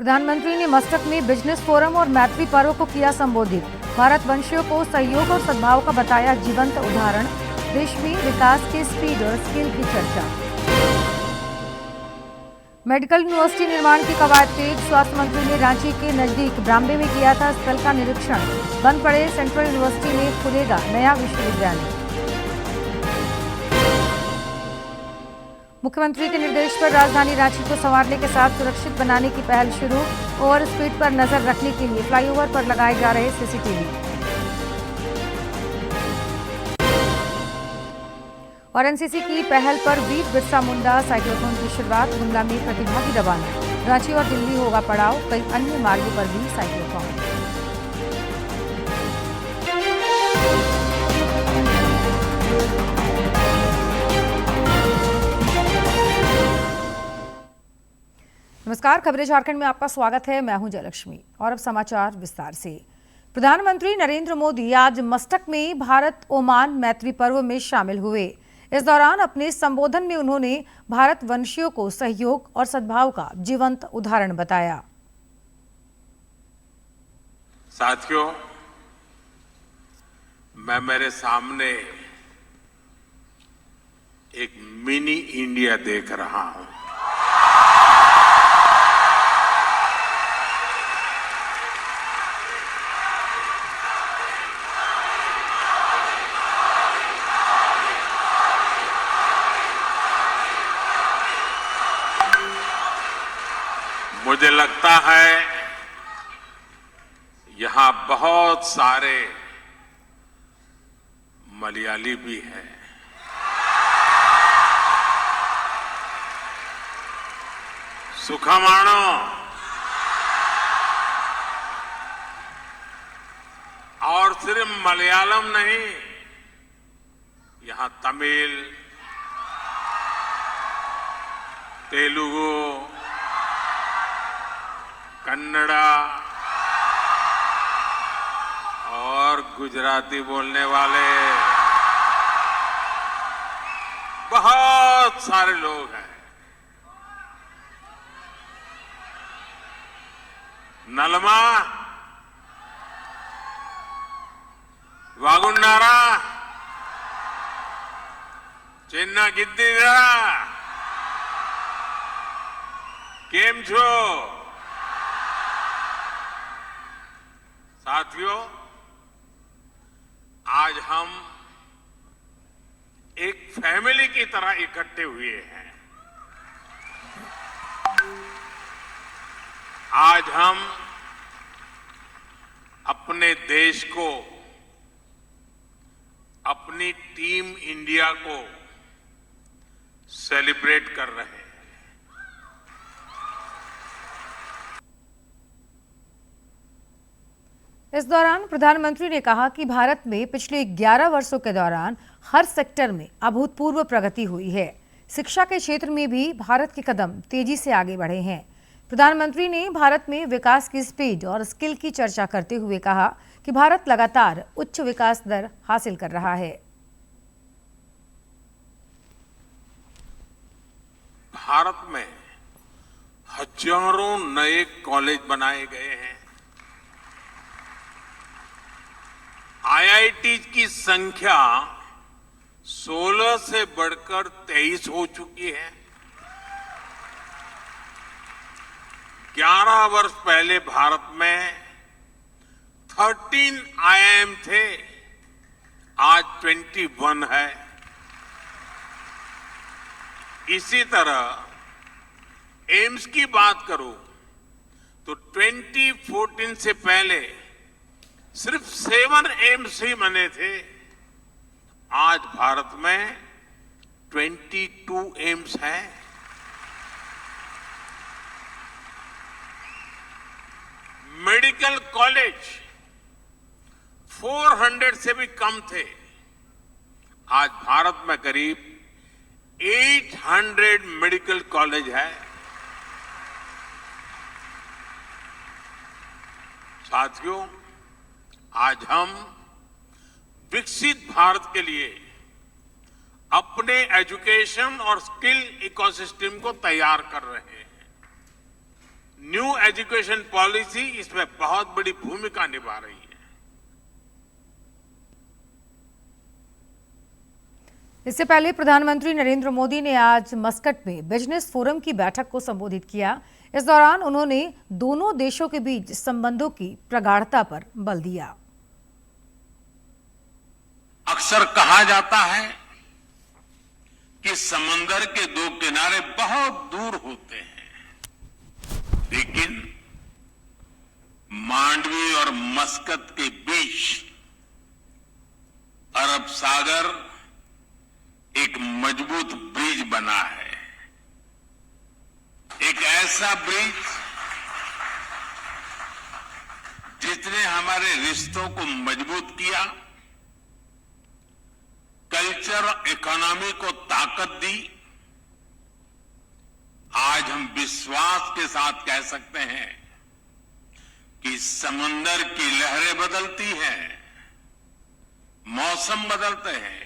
प्रधानमंत्री ने मस्तक में बिजनेस फोरम और मैत्री पर्व को किया संबोधित। भारतवंशियों को सहयोग और सद्भाव का बताया जीवंत उदाहरण। देश में विकास के स्पीड और स्किल की चर्चा। मेडिकल यूनिवर्सिटी निर्माण की कवायद तेज। स्वास्थ्य मंत्री ने रांची के नजदीक ब्राम्बे में किया था स्थल का निरीक्षण। बंद पड़े सेंट्रल यूनिवर्सिटी में खुलेगा नया विश्वविद्यालय। मुख्यमंत्री के निर्देश पर राजधानी रांची को संवारने के साथ सुरक्षित बनाने की पहल शुरू। ओवर स्पीड पर नजर रखने के लिए फ्लाईओवर पर लगाए जा रहे सीसीटीवी। और एनसीसी की पहल पर वीर बिरसा मुंडा साइक्लोथॉन की शुरुआत। गुमला में प्रतिभागी रवाना। रांची और दिल्ली होगा पड़ाव। कई अन्य मार्गों पर भी साइक्लोथॉन। नमस्कार, खबरें झारखंड में आपका स्वागत है। मैं हूं जयलक्ष्मी और अब समाचार विस्तार से। प्रधानमंत्री नरेंद्र मोदी आज मस्कट में भारत ओमान मैत्री पर्व में शामिल हुए। इस दौरान अपने संबोधन में उन्होंने भारतवंशियों को सहयोग और सद्भाव का जीवंत उदाहरण बताया। साथियों, मैं मेरे सामने एक मिनी इंडिया देख रहा हूं। मुझे लगता है यहां बहुत सारे मलयाली भी हैं। सुखमाणो, और सिर्फ मलयालम नहीं, यहां तमिल, तेलुगु, कन्नड़ा और गुजराती बोलने वाले बहुत सारे लोग हैं। नलमा, वागुंडारा, चेन्ना गिद्दीरा, केम छो? साथियों, आज हम एक फैमिली की तरह इकट्ठे हुए हैं। आज हम अपने देश को, अपनी टीम इंडिया को सेलिब्रेट कर रहे हैं। इस दौरान प्रधानमंत्री ने कहा कि भारत में पिछले 11 वर्षों के दौरान हर सेक्टर में अभूतपूर्व प्रगति हुई है। शिक्षा के क्षेत्र में भी भारत के कदम तेजी से आगे बढ़े हैं। प्रधानमंत्री ने भारत में विकास की स्पीड और स्किल की चर्चा करते हुए कहा कि भारत लगातार उच्च विकास दर हासिल कर रहा है। भारत में हजारों नए कॉलेज बनाए गए हैं। आईआईटी की संख्या 16 से बढ़कर 23 हो चुकी है। 11 वर्ष पहले भारत में 13 आईआईएम थे, आज 21 है। इसी तरह एम्स की बात करूं तो 2014 से पहले सिर्फ 7 एम्स ही बने थे, आज भारत में 22 एम्स हैं। मेडिकल कॉलेज 400 से भी कम थे, आज भारत में करीब 800 मेडिकल कॉलेज है। साथियों, आज हम विकसित भारत के लिए अपने एजुकेशन और स्किल इकोसिस्टम को तैयार कर रहे हैं। न्यू एजुकेशन पॉलिसी इसमें बहुत बड़ी भूमिका निभा रही है। इससे पहले प्रधानमंत्री नरेंद्र मोदी ने आज मस्कट में बिजनेस फोरम की बैठक को संबोधित किया। इस दौरान उन्होंने दोनों देशों के बीच संबंधों की प्रगाढ़ता पर बल दिया। अक्सर कहा जाता है कि समंदर के दो किनारे बहुत दूर होते हैं, लेकिन मांडवी और मस्कत के बीच अरब सागर एक मजबूत ब्रिज बना है। एक ऐसा ब्रिज जिसने हमारे रिश्तों को मजबूत किया, कल्चर और इकोनॉमी को ताकत दी। आज हम विश्वास के साथ कह सकते हैं कि समंदर की लहरें बदलती हैं, मौसम बदलते हैं,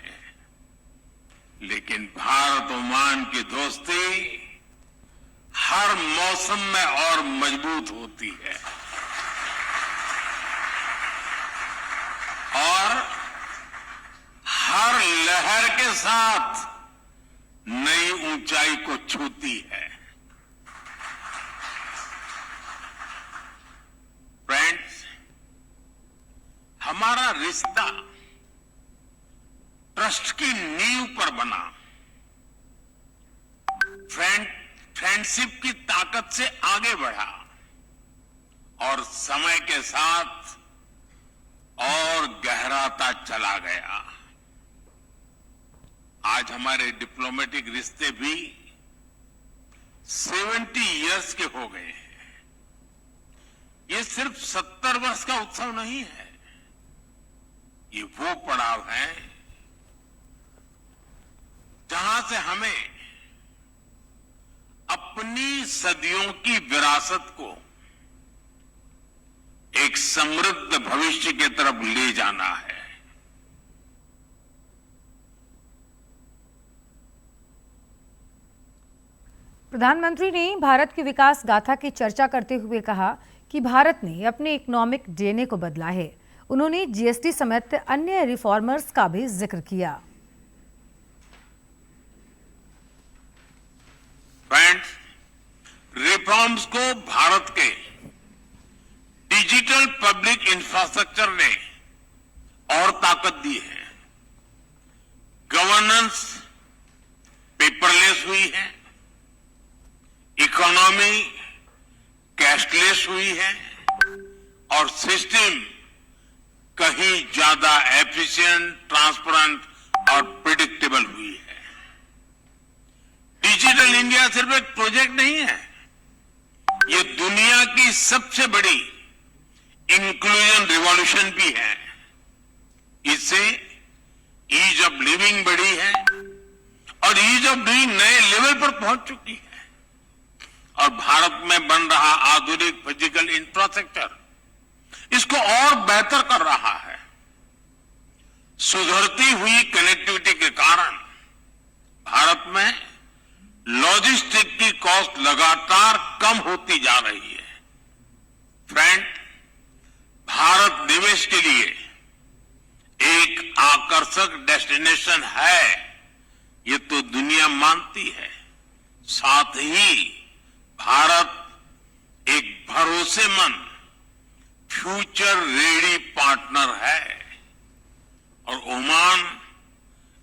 लेकिन भारत ओमान की दोस्ती हर मौसम में और मजबूत होती है और हर लहर के साथ नई ऊंचाई को छूती है। फ्रेंड्स, हमारा रिश्ता ट्रस्ट की नींव पर बना। फ्रेंडशिप की ताकत से आगे बढ़ा और समय के साथ और गहराता चला गया। आज हमारे डिप्लोमेटिक रिश्ते भी 70 इयर्स के हो गए हैं। ये सिर्फ 70 वर्ष का उत्सव नहीं है, ये वो पड़ाव है जहां से हमें अपनी सदियों की विरासत को एक समृद्ध भविष्य की तरफ ले जाना है। प्रधानमंत्री ने भारत की विकास गाथा की चर्चा करते हुए कहा कि भारत ने अपने इकोनॉमिक डीएनए को बदला है। उन्होंने जीएसटी समेत अन्य रिफॉर्मर्स का भी जिक्र किया। फ्रेंड्स, रिफॉर्म्स को भारत के डिजिटल पब्लिक इंफ्रास्ट्रक्चर ने और ताकत दी है। गवर्नेंस पेपरलेस हुई है, इकोनॉमी कैशलेस हुई है और सिस्टम कहीं ज्यादा एफिशिएंट, ट्रांसपेरेंट और प्रिडिक्टेबल हुई है। डिजिटल इंडिया सिर्फ एक प्रोजेक्ट नहीं है, ये दुनिया की सबसे बड़ी इंक्लूजन रिवॉल्यूशन भी है। इससे ईज ऑफ लिविंग बढ़ी है और ईज ऑफ डूइंग नए लेवल पर पहुंच चुकी है और भारत में बन रहा आधुनिक फिजिकल इंफ्रास्ट्रक्चर इसको और बेहतर कर रहा है। सुधरती हुई कनेक्टिविटी के कारण भारत में लॉजिस्टिक की कॉस्ट लगातार कम होती जा रही है। फ्रेंड, भारत निवेश के लिए एक आकर्षक डेस्टिनेशन है, ये तो दुनिया मानती है। साथ ही भारत एक भरोसेमंद फ्यूचर रेडी पार्टनर है और ओमान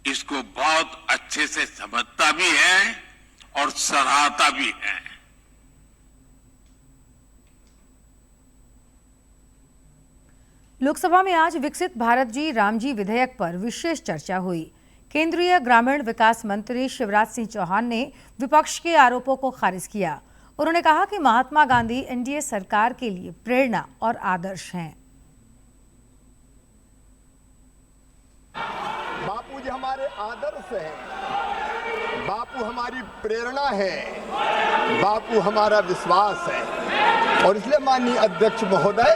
इसको बहुत अच्छे से समझता भी है और सराहता भी है। लोकसभा में आज विकसित भारत जी रामजी विधेयक पर विशेष चर्चा हुई। केंद्रीय ग्रामीण विकास मंत्री शिवराज सिंह चौहान ने विपक्ष के आरोपों को खारिज किया। उन्होंने कहा कि महात्मा गांधी एनडीए सरकार के लिए प्रेरणा और आदर्श हैं। बापू जी हमारे आदर्श हैं, बापू हमारी प्रेरणा है, बापू हमारा विश्वास है। और इसलिए माननीय अध्यक्ष महोदय,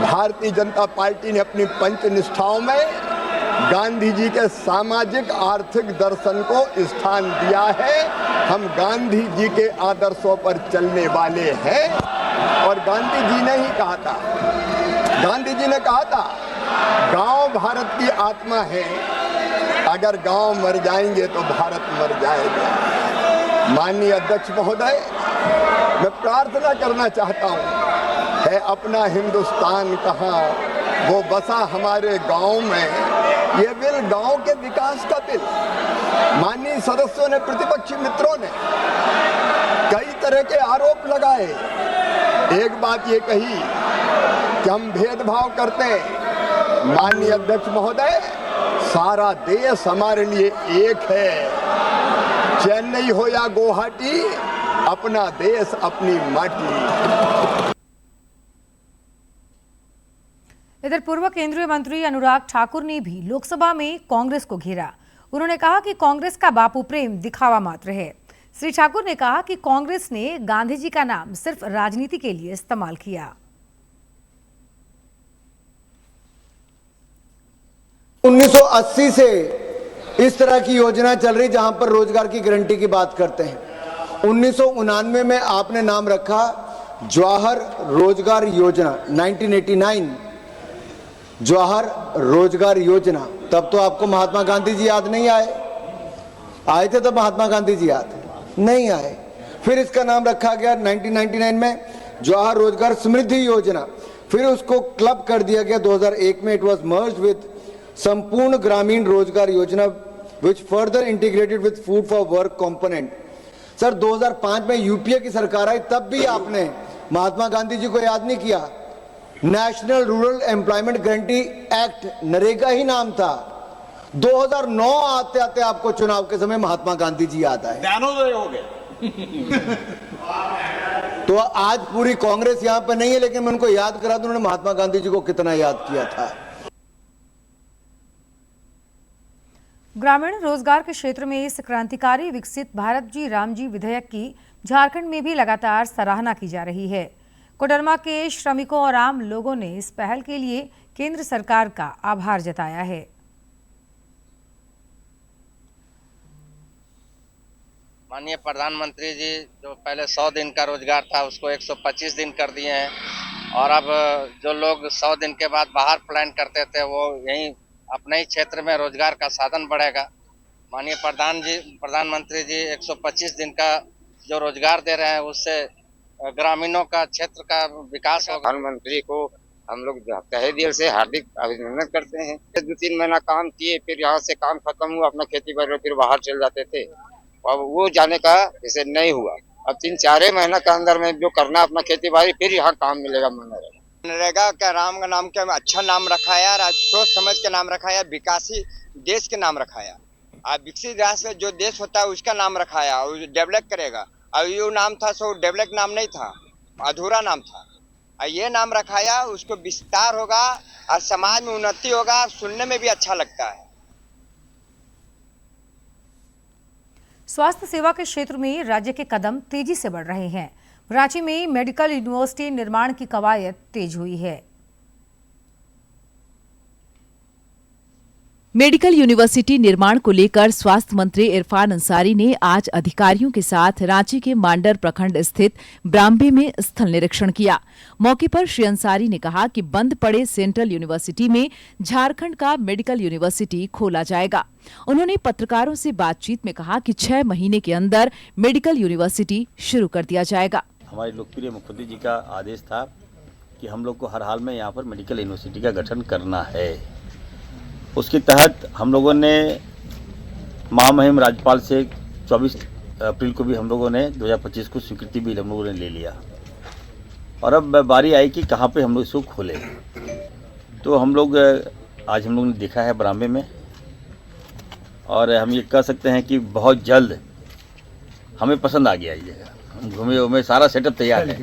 भारतीय जनता पार्टी ने अपनी पंच निष्ठाओं में गांधी जी के सामाजिक आर्थिक दर्शन को स्थान दिया है। हम गांधी जी के आदर्शों पर चलने वाले हैं। और गांधी जी ने ही कहा था, गांधी जी ने कहा था, गांव भारत की आत्मा है, अगर गांव मर जाएंगे तो भारत मर जाएगा। माननीय अध्यक्ष महोदय, मैं प्रार्थना करना चाहता हूं, है अपना हिंदुस्तान कहाँ, वो बसा हमारे गांव में। ये बिल गांव के विकास का बिल। माननीय सदस्यों ने, प्रतिपक्षी मित्रों ने कई तरह के आरोप लगाए। एक बात ये कही कि हम भेदभाव करते हैं। माननीय अध्यक्ष महोदय, सारा देश हमारे लिए एक है। चेन्नई हो या गुवाहाटी, अपना देश अपनी माटी। इधर पूर्व केंद्रीय मंत्री अनुराग ठाकुर ने भी लोकसभा में कांग्रेस को घेरा। उन्होंने कहा कि कांग्रेस का बापू प्रेम दिखावा मात्र है। श्री ठाकुर ने कहा कि कांग्रेस ने गांधी जी का नाम सिर्फ राजनीति के लिए इस्तेमाल किया। 1980 से इस तरह की योजना चल रही जहां पर रोजगार की गारंटी की बात करते हैं। 1999 में आपने नाम रखा जवाहर रोजगार योजना, 1989 जवाहर रोजगार योजना। तब तो आपको महात्मा गांधी जी याद नहीं आए थे, तब महात्मा गांधी जी याद नहीं आए। फिर इसका नाम रखा गया 1999 में जवाहर रोजगार समृद्धि योजना। फिर उसको क्लब कर दिया गया 2001 में। इट वाज मर्ज्ड विद संपूर्ण ग्रामीण रोजगार योजना which further integrated with food for work component. Sir 2005 में यूपीए की सरकार आई, तब भी आपने महात्मा गांधी जी को याद नहीं किया। National rural employment guarantee act, NREGA ही नाम था। 2009 आते आते आपको चुनाव के समय महात्मा गांधी जी याद आए, ज्ञानोदय हो गए। तो आज पूरी कांग्रेस यहां पर नहीं है, लेकिन मैं उनको याद करा दूं उन्होंने महात्मा गांधी जी को कितना याद किया था। ग्रामीण रोजगार के क्षेत्र में इस क्रांतिकारी विकसित भारत जी राम जी विधेयक की झारखंड में भी लगातार सराहना की जा रही है। कोडरमा के श्रमिकों और आम लोगों ने इस पहल के लिए केंद्र सरकार का आभार जताया है। माननीय प्रधानमंत्री जी जो पहले 100 दिन का रोजगार था उसको 125 दिन कर दिए हैं, और अब जो लोग 100 दिन के बाद बाहर प्लान करते थे वो यहीं अपने ही क्षेत्र में रोजगार का साधन बढ़ेगा। माननीय प्रधानमंत्री जी 125 दिन का जो रोजगार दे रहे हैं उससे ग्रामीणों का क्षेत्र का विकास होगा। प्रधानमंत्री को हम लोग तहे दिल से हार्दिक अभिनंदन करते हैं। 2-3 महीना काम किए, फिर यहाँ से काम खत्म हुआ, अपना खेती बाड़ी फिर बाहर चल जाते थे। अब वो जाने का जैसे नहीं हुआ। अब 3-4 महीना के अंदर में जो करना अपना खेती बाड़ी, फिर यहाँ काम मिलेगा। मनरेगा का राम का नाम क्या अच्छा नाम रखा है, सोच समझ के नाम रखा है, विकासी देश के नाम रखा है। अब विकसित राष्ट्र जो देश होता है उसका नाम रखा है और डेवलप करेगा। अब ये नाम था सो डेवलप नाम नहीं था, अधूरा नाम था। ये नाम रखाया, उसको विस्तार होगा और समाज में उन्नति होगा, सुनने में भी अच्छा लगता है। स्वास्थ्य सेवा के क्षेत्र में राज्य के कदम तेजी से बढ़ रहे हैं। रांची में मेडिकल यूनिवर्सिटी निर्माण की कवायद तेज हुई है। मेडिकल यूनिवर्सिटी निर्माण को लेकर स्वास्थ्य मंत्री इरफान अंसारी ने आज अधिकारियों के साथ रांची के मांडर प्रखंड स्थित ब्राम्बे में स्थल निरीक्षण किया। मौके पर श्री अंसारी ने कहा कि बंद पड़े सेंट्रल यूनिवर्सिटी में झारखंड का मेडिकल यूनिवर्सिटी खोला जाएगा। उन्होंने पत्रकारों से बातचीत में कहा कि 6 महीने के अंदर मेडिकल यूनिवर्सिटी शुरू कर दिया जाएगा। हमारे लोकप्रिय मुख्यमंत्री जी का आदेश था कि हम लोग को हर हाल में यहाँ पर मेडिकल यूनिवर्सिटी का गठन करना है। उसके तहत हम लोगों ने महामहिम राज्यपाल से 24 अप्रैल को भी हम लोगों ने 2025 को स्वीकृति भी हम लोगों ने ले लिया, और अब बारी आई कि कहाँ पे हम लोग इसको खोले। तो हम लोग आज हम लोगों ने देखा है ब्राम्बे में, और हम ये कह सकते हैं कि बहुत जल्द हमें पसंद आ गया ये जगह। हम घूमे सारा सेटअप तैयार है।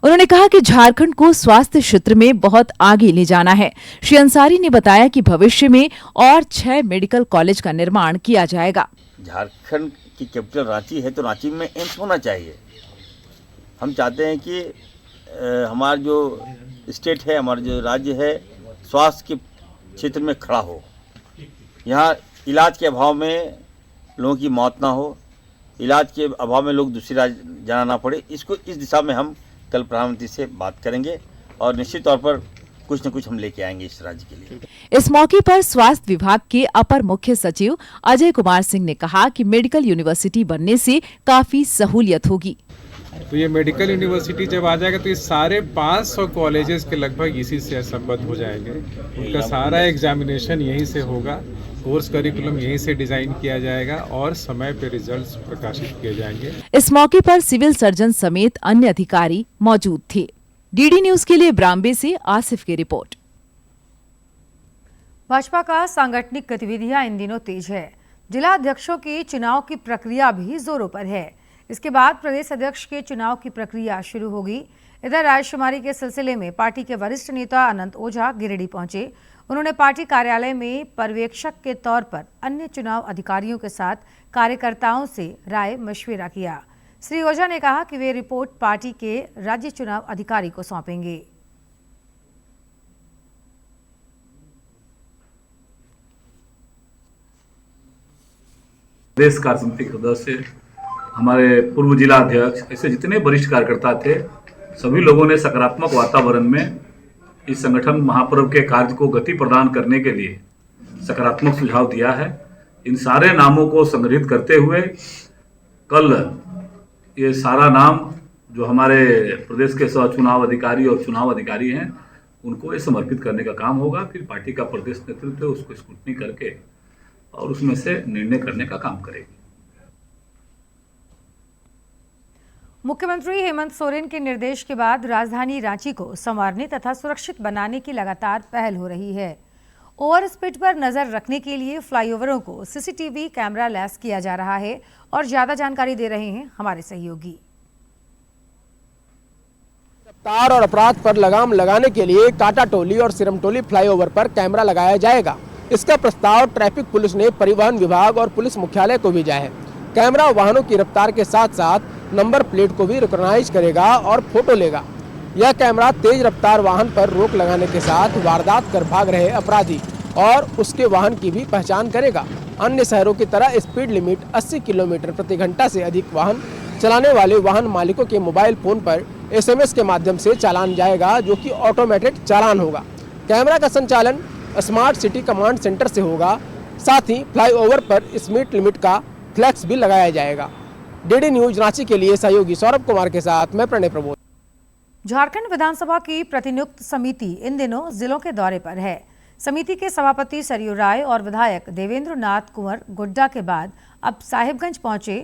उन्होंने कहा कि झारखंड को स्वास्थ्य क्षेत्र में बहुत आगे ले जाना है। श्री अंसारी ने बताया कि भविष्य में और 6 मेडिकल कॉलेज का निर्माण किया जाएगा। झारखंड की कैपिटल रांची है, तो रांची में एम्स होना चाहिए। हम चाहते हैं कि हमारा जो स्टेट है, हमारा जो राज्य है, स्वास्थ्य के क्षेत्र में खड़ा हो। यहाँ इलाज के अभाव में लोगों की मौत ना हो, इलाज के अभाव में लोग दूसरी राज्य जाना ना पड़े, इसको इस दिशा में हम कल प्रधानमंत्री से बात करेंगे और निश्चित तौर पर कुछ न कुछ हम लेके आएंगे इस राज्य के लिए। इस मौके पर स्वास्थ्य विभाग के अपर मुख्य सचिव अजय कुमार सिंह ने कहा कि मेडिकल यूनिवर्सिटी बनने से काफी सहूलियत होगी। तो ये मेडिकल यूनिवर्सिटी जब आ जाएगा तो ये सारे 500 कॉलेजेस के लगभग इसी से संबद्ध हो जाएंगे। उनका सारा एग्जामिनेशन यहीं से होगा, कोर्स करिकुलम यहीं से डिजाइन किया जाएगा और समय पे रिजल्ट्स प्रकाशित किए जाएंगे। इस मौके पर सिविल सर्जन समेत अन्य अधिकारी मौजूद थे। डीडी न्यूज के लिए ब्राम्बे से आसिफ की रिपोर्ट। भाजपा का सांगठनिक गतिविधियां इन दिनों तेज है। जिला अध्यक्षों की चुनाव की प्रक्रिया भी जोरों पर है। इसके बाद प्रदेश अध्यक्ष के चुनाव की प्रक्रिया शुरू होगी। इधर रायशुमारी के सिलसिले में पार्टी के वरिष्ठ नेता अनंत ओझा गिरिडीह पहुंचे। उन्होंने पार्टी कार्यालय में पर्यवेक्षक के तौर पर अन्य चुनाव अधिकारियों के साथ कार्यकर्ताओं से राय मशविरा किया। श्री ओझा ने कहा कि वे रिपोर्ट पार्टी के राज्य चुनाव अधिकारी को सौंपेंगे। प्रदेश कार्य समिति के सदस्य, हमारे पूर्व जिला अध्यक्ष, ऐसे जितने वरिष्ठ कार्यकर्ता थे, सभी लोगों ने सकारात्मक वातावरण में इस संगठन महापर्व के कार्य को गति प्रदान करने के लिए सकारात्मक सुझाव दिया है। इन सारे नामों को संग्रहित करते हुए कल ये सारा नाम जो हमारे प्रदेश के सह चुनाव अधिकारी और चुनाव अधिकारी हैं उनको ये समर्पित करने का काम होगा। फिर पार्टी का प्रदेश नेतृत्व उसको स्क्रूटनी करके और उसमें से निर्णय करने का काम करेगी। मुख्यमंत्री हेमंत सोरेन के निर्देश के बाद राजधानी रांची को संवारने तथा सुरक्षित बनाने की लगातार पहल हो रही है। ओवर स्पीड पर नजर रखने के लिए फ्लाईओवरों को सीसीटीवी कैमरा लैस किया जा रहा है और ज्यादा जानकारी दे रहे हैं हमारे सहयोगी। रफ्तार और अपराध पर लगाम लगाने के लिए काटा टोली और सिरमटोली फ्लाईओवर पर कैमरा लगाया जाएगा। इसका प्रस्ताव ट्रैफिक पुलिस ने परिवहन विभाग और पुलिस मुख्यालय को भेजा है। कैमरा वाहनों की रफ्तार के साथ साथ नंबर प्लेट को भी रिकॉग्नाइज करेगा और फोटो लेगा। यह कैमरा तेज रफ्तार वाहन पर रोक लगाने के साथ वारदात कर भाग रहे अपराधी और उसके वाहन की भी पहचान करेगा। अन्य शहरों की तरह स्पीड लिमिट 80 किलोमीटर प्रति घंटा से अधिक वाहन चलाने वाले वाहन मालिकों के मोबाइल फोन पर SMS के माध्यम से चालान जाएगा, जो कि ऑटोमेटेड चालान होगा। कैमरा का संचालन स्मार्ट सिटी कमांड सेंटर से होगा। साथ ही फ्लाईओवर पर स्पीड लिमिट का फ्लैक्स भी लगाया जाएगा। डीडी न्यूज रांची के लिए सहयोगी सौरभ कुमार के साथ मैं प्रणय प्रबोध। झारखंड विधानसभा की प्रतिनियुक्त समिति इन दिनों जिलों के दौरे पर है। समिति के सभापति सरयू राय और विधायक देवेंद्र नाथ कुंवर गुड्डा के बाद अब साहिबगंज पहुंचे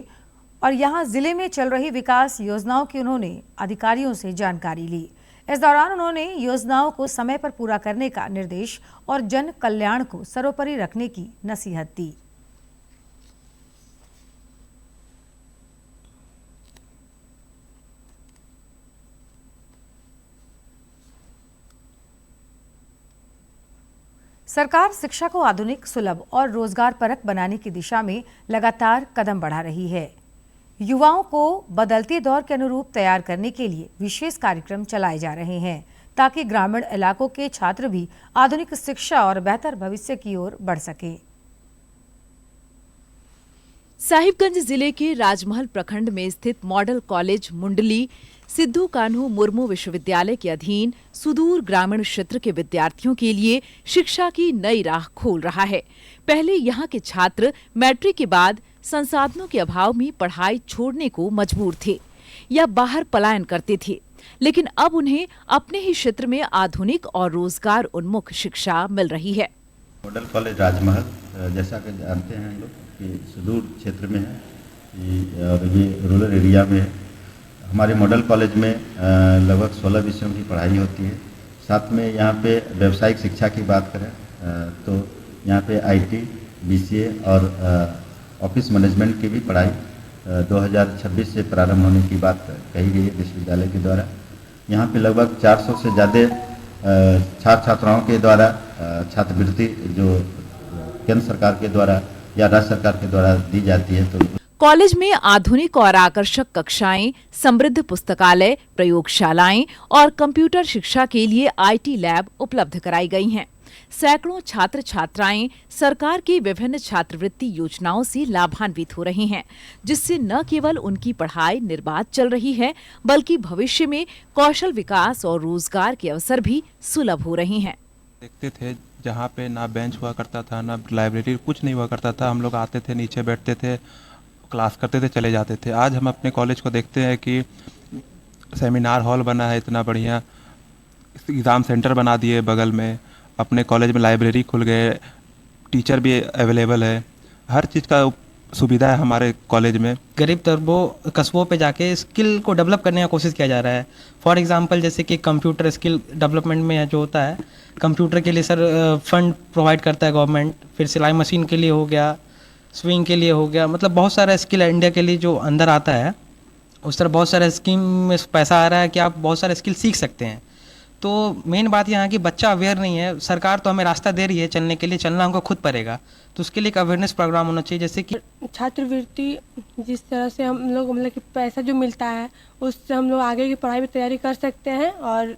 और यहां जिले में चल रही विकास योजनाओं की उन्होंने अधिकारियों से जानकारी ली। इस दौरान उन्होंने योजनाओं को समय पर पूरा करने का निर्देश और जन कल्याण को सर्वोपरि रखने की नसीहत दी। सरकार शिक्षा को आधुनिक, सुलभ और रोजगार परक बनाने की दिशा में लगातार कदम बढ़ा रही है। युवाओं को बदलते दौर के अनुरूप तैयार करने के लिए विशेष कार्यक्रम चलाए जा रहे हैं ताकि ग्रामीण इलाकों के छात्र भी आधुनिक शिक्षा और बेहतर भविष्य की ओर बढ़ सकें। साहिबगंज जिले के राजमहल प्रखंड में स्थित मॉडल कॉलेज मुंडली सिद्धू कान्हू मुर्मू विश्वविद्यालय के अधीन सुदूर ग्रामीण क्षेत्र के विद्यार्थियों के लिए शिक्षा की नई राह खोल रहा है। पहले यहाँ के छात्र मैट्रिक के बाद संसाधनों के अभाव में पढ़ाई छोड़ने को मजबूर थे या बाहर पलायन करते थे, लेकिन अब उन्हें अपने ही क्षेत्र में आधुनिक और रोजगार उन्मुख शिक्षा मिल रही है। मॉडल कॉलेज राजमहल जैसा कि जानते हैं हम लोग कि सुदूर क्षेत्र में है और ये रूरल एरिया में है। हमारे मॉडल कॉलेज में लगभग 16 विषयों की पढ़ाई होती है। साथ में यहाँ पे व्यावसायिक शिक्षा की बात करें तो यहाँ पे IT, BCA और ऑफिस मैनेजमेंट की भी पढ़ाई 2026 से प्रारंभ होने की बात कही गई है विश्वविद्यालय के द्वारा। यहाँ पे लगभग 400 से ज़्यादा छात्र छात्राओं के द्वारा छात्रवृत्ति जो केंद्र सरकार के द्वारा या राज्य सरकार के द्वारा दी जाती है। तो कॉलेज में आधुनिक और आकर्षक कक्षाएं, समृद्ध पुस्तकालय, प्रयोगशालाएं और कंप्यूटर शिक्षा के लिए IT लैब उपलब्ध कराई गई हैं। सैकड़ों छात्र छात्राएं सरकार की विभिन्न छात्रवृत्ति योजनाओं से लाभान्वित हो रहे हैं, जिससे न केवल उनकी पढ़ाई निर्बाध चल रही है, बल्कि भविष्य में कौशल विकास और रोजगार के अवसर भी सुलभ हो रहे हैं। देखते थे जहाँ पे ना बेंच हुआ करता था, ना लाइब्रेरी, कुछ नहीं हुआ करता था। हम लोग आते थे, नीचे बैठते थे, क्लास करते थे, चले जाते थे। आज हम अपने कॉलेज को देखते हैं कि सेमिनार हॉल बना है, इतना बढ़िया एग्ज़ाम सेंटर बना दिए बगल में, अपने कॉलेज में लाइब्रेरी खुल गए, टीचर भी अवेलेबल है, हर चीज़ का सुविधा है हमारे कॉलेज में। गरीब कस्बों पे जाके स्किल को डेवलप करने का कोशिश किया जा रहा है। फॉर एग्जांपल जैसे कि कंप्यूटर स्किल डेवलपमेंट में जो होता है, कंप्यूटर के लिए सर फंड प्रोवाइड करता है गवर्नमेंट, फिर सिलाई मशीन के लिए हो गया, स्विंग के लिए हो गया, मतलब बहुत सारा स्किल इंडिया के लिए जो अंदर आता है, उस तरह बहुत सारे स्कीम में पैसा आ रहा है कि आप बहुत सारे स्किल सीख सकते हैं। तो मेन बात यहाँ कि बच्चा अवेयर नहीं है, सरकार तो हमें रास्ता दे रही है चलने के लिए, चलना हमको खुद पड़ेगा, तो उसके लिए एक अवेयरनेस प्रोग्राम होना चाहिए। जैसे कि छात्रवृत्ति जिस तरह से हम लोग मतलब कि पैसा जो मिलता है उससे हम लोग आगे की पढ़ाई में तैयारी कर सकते हैं और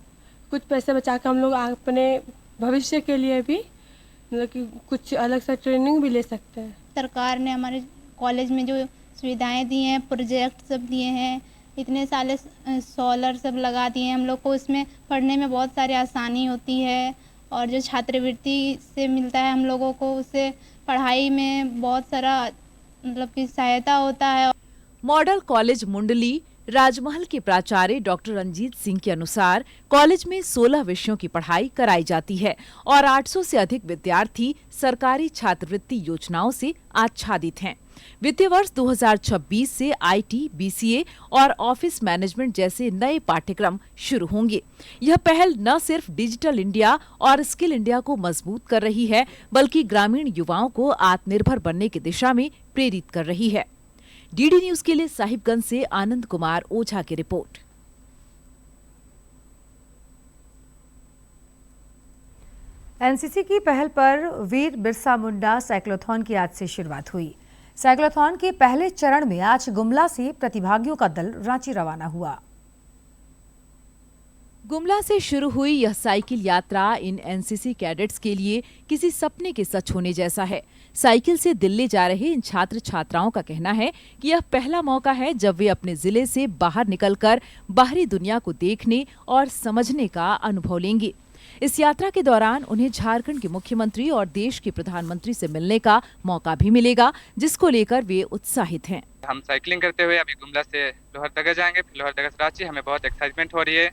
कुछ पैसे बचा कर हम लोग अपने भविष्य के लिए भी मतलब कि कुछ अलग सा ट्रेनिंग भी ले सकते हैं। सरकार ने हमारे कॉलेज में जो सुविधाएं दी हैं, प्रोजेक्ट सब दिए हैं, इतने सारे सोलर सब लगा दिए हैं, हम लोग को इसमें पढ़ने में बहुत सारी आसानी होती है और जो छात्रवृत्ति से मिलता है हम लोगों को, उससे पढ़ाई में बहुत सारा मतलब कि सहायता होता है। मॉडल कॉलेज मुंडली राजमहल के प्राचार्य डॉक्टर रंजीत सिंह के अनुसार कॉलेज में 16 विषयों की पढ़ाई कराई जाती है और 800 से अधिक विद्यार्थी सरकारी छात्रवृत्ति योजनाओं से आच्छादित हैं। वित्तीय वर्ष 2026 से आईटी, बीसीए और ऑफिस मैनेजमेंट जैसे नए पाठ्यक्रम शुरू होंगे। यह पहल न सिर्फ डिजिटल इंडिया और स्किल इंडिया को मजबूत कर रही है, बल्कि ग्रामीण युवाओं को आत्मनिर्भर बनने की दिशा में प्रेरित कर रही है। डीडी न्यूज के लिए साहिबगंज से आनंद कुमार ओझा की रिपोर्ट। एनसीसी की पहल पर वीर बिरसा मुंडा साइक्लोथॉन की आज से शुरुआत हुई। साइक्लोथॉन के पहले चरण में आज गुमला से प्रतिभागियों का दल रांची रवाना हुआ। गुमला से शुरू हुई यह साइकिल यात्रा इन एनसीसी कैडेट्स के लिए किसी सपने के सच होने जैसा है। साइकिल से दिल्ली जा रहे इन छात्र छात्राओं का कहना है कि यह पहला मौका है जब वे अपने जिले से बाहर निकलकर बाहरी दुनिया को देखने और समझने का अनुभव लेंगे। इस यात्रा के दौरान उन्हें झारखंड के मुख्यमंत्री और देश के प्रधानमंत्री से मिलने का मौका भी मिलेगा, जिसको लेकर वे उत्साहित हैं। हम साइकिलिंग करते हुए अभी गुमला से लोहरदगा जाएंगे, फिर लोहरदगा से रांची। हमें बहुत एक्साइटमेंट हो रही है,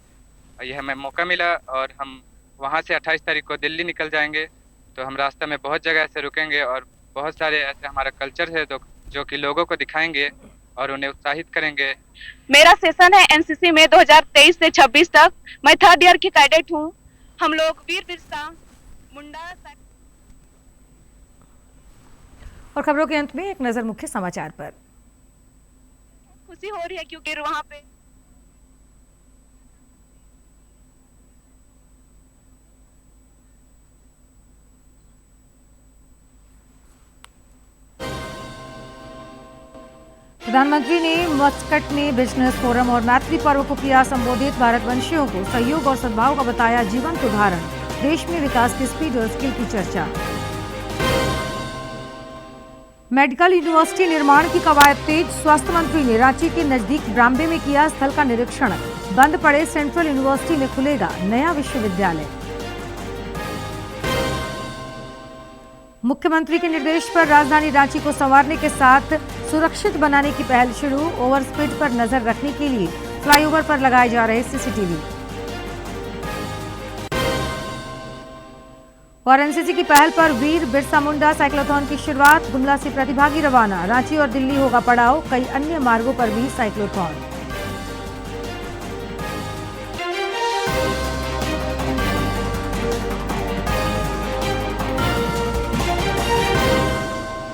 ये हमें मौका मिला और हम वहाँ से 28 तारीख को दिल्ली निकल जाएंगे। तो हम रास्ते में बहुत जगह ऐसे रुकेंगे और बहुत सारे ऐसे हमारा कल्चर है जो कि लोगों को दिखाएंगे और उन्हें उत्साहित करेंगे। मेरा सेशन है एनसीसी में 2023 से 26 तक। मैं 3rd ईयर की कैडेट हूँ। हम लोग वीर बिरसा मुंडा। और खबरों के अंत में एक नजर मुख्य समाचार पर। खुशी हो रही है क्योंकि वहाँ पे प्रधानमंत्री ने मस्कट में बिजनेस फोरम और मैत्री पर्व को किया संबोधित। भारतवंशियों को सहयोग और सद्भाव का बताया जीवंत उदाहरण। देश में विकास की स्पीड और स्किल की चर्चा। मेडिकल यूनिवर्सिटी निर्माण की कवायद तेज। स्वास्थ्य मंत्री ने रांची के नजदीक ब्राम्बे में किया स्थल का निरीक्षण। बंद पड़े सेंट्रल यूनिवर्सिटी में खुलेगा नया विश्वविद्यालय। मुख्यमंत्री के निर्देश पर राजधानी रांची को संवारने के साथ सुरक्षित बनाने की पहल शुरू। ओवर स्पीड पर नजर रखने के लिए फ्लाईओवर पर लगाए जा रहे सीसीटीवी। और एनसीसी की पहल पर वीर बिरसा मुंडा साइक्लोथॉन की शुरुआत। गुमला से प्रतिभागी रवाना। रांची और दिल्ली होगा पड़ाव। कई अन्य मार्गों पर भी साइक्लोथॉन।